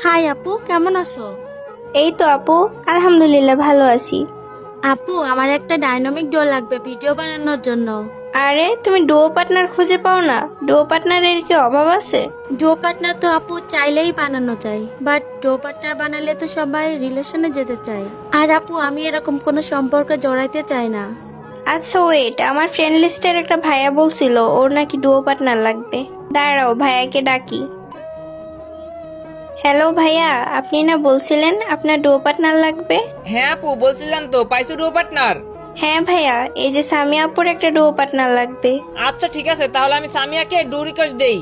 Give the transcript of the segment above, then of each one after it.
High আপু, কেমন আছো? এই তো আপু, আলহামদুলিল্লাহ ভালো আছি। আপু, আমার একটা ডাইনামিক ডো লাগবে ভিডিও বানানোর জন্য। আরে তুমি ডুও পার্টনার খুঁজে পাও না? ডুও পার্টনারের কি অভাব আছে? ডো পার্টনার তো আপু চাইলেই বানানো যায়, বাট ডো পার্টনার বানালে তো সবাই রিলেশনে যেতে চায়। আর আপু, আমি এরকম কোনো সম্পর্কে জড়াইতে চাই না। আচ্ছা ওয়েট, আমার ফ্রেন্ড লিস্টের একটা ভাইয়া বলছিল ওর নাকি ডুও পার্টনার লাগবে। দাঁড়াও ভাইয়াকে ডাকি। হ্যালো ভাইয়া, আপনি না বলছিলেন আপনার ডুও পার্টনার লাগবে? হ্যাঁ আপু, বলছিলাম তো পাইছো ডুও পার্টনার। হ্যাঁ ভাইয়া, এই যে সামিয়া আপুর একটা ডুও পার্টনার লাগবে। আচ্ছা ঠিক আছে, তাহলে আমি সামিয়াকে ডু রিকোয়েস্ট দেই।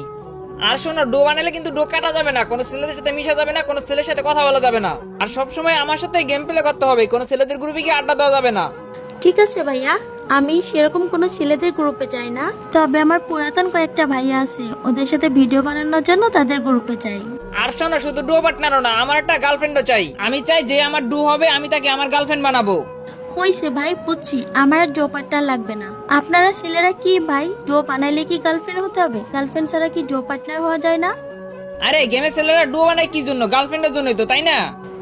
আর শোনো, ডো বানালে কিন্তু ডো কাটা যাবে না, কোনো ছেলেদের সাথে মিশা যাবে না, কোনো ছেলের সাথে কথা বলা যাবে না। আর সব সময় আমার সাথে গেম প্লে করতে হবে, কোনো ছেলেদের গ্রুপে গিয়ে আড্ডা দেওয়া যাবে না। ঠিক আছে ভাইয়া, আমি সেরকম কোনো ছেলেদের গ্রুপে যাই না, তবে আমার পুরাতন কয়েকটা ভাইয়া আছে, ওদের সাথে ভিডিও বানানোর জন্য তাদের গ্রুপে যাই। আর শোনো, শুধু ডুও পার্টনারও না, আমার একটা গার্লফ্রেন্ডও চাই। আমি চাই যে আমার ডু হবে আমি তাকে আমার গার্লফ্রেন্ড বানাবো। হইছে ভাই, বুঝছি, আমার আর ডো পার্টনার লাগবে না। আপনারা ছেলেরা কি ভাই, ডো বানাইলে কি গার্লফ্রেন্ড হতে হবে? গার্লফ্রেন্ড ছাড়া কি ডো পার্টনার হওয়া যায় না? আরে গেমের ছেলেরা ডুও বানায় কি জন্য? গার্লফ্রেন্ডের জন্যই তো, তাই না?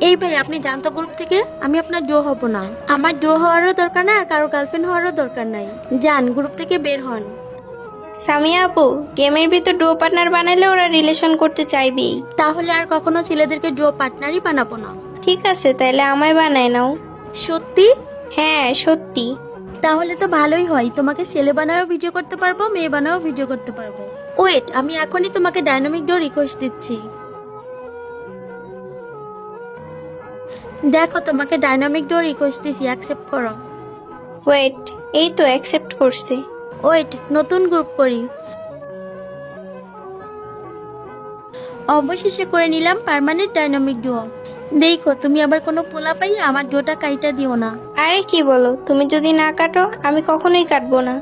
এই ভাই, আপনি জানতো গ্রুপ থেকে আমি আপনার ডো হব না। আমার ডো হওয়ারও দরকার নাই, আর কারো গার্লফ্রেন্ড হওয়ারও দরকার নাই। যান, গ্রুপ থেকে বের হন। সামিয়া আপু, গেমের ভিতর ডুও পার্টনার বানাইলে ওরা রিলেশন করতে চাইবেই। তাহলে আর কখনো ছেলেদেরকে ডো পার্টনারই বানাবো না। ঠিক আছে, তাইলে আমায় বানায় নাও। সত্যি? হ্যাঁ সত্যি। তাহলে তো ভালোই হয়, তোমাকে ছেলে বানায়ও ভিডিও করতে পারবো, মেয়ে বানায়ও ভিডিও করতে পারবো। ওয়েট, আমি এখনই তোমাকে ডাইনামিক ডো রিকোয়েস্ট দিচ্ছি। দেখো, তোমাকে ডাইনামিক ডো রিকোয়েস্ট দিছি, অ্যাকসেপ্ট করো। ওয়েট, এই তো অ্যাকসেপ্ট করছি। ওয়েট, নতুন গ্রুপ করি। অবশেষে করে নিলাম পার্মানেন্ট ডাইনামিক ডুও। দেখো, তুমি আবার কোনো পোলা পাই আমার ডোটা কাইটা দিও না। আরে কি বলো, তুমি যদি না কাটো আমি কখনোই কাটবো না।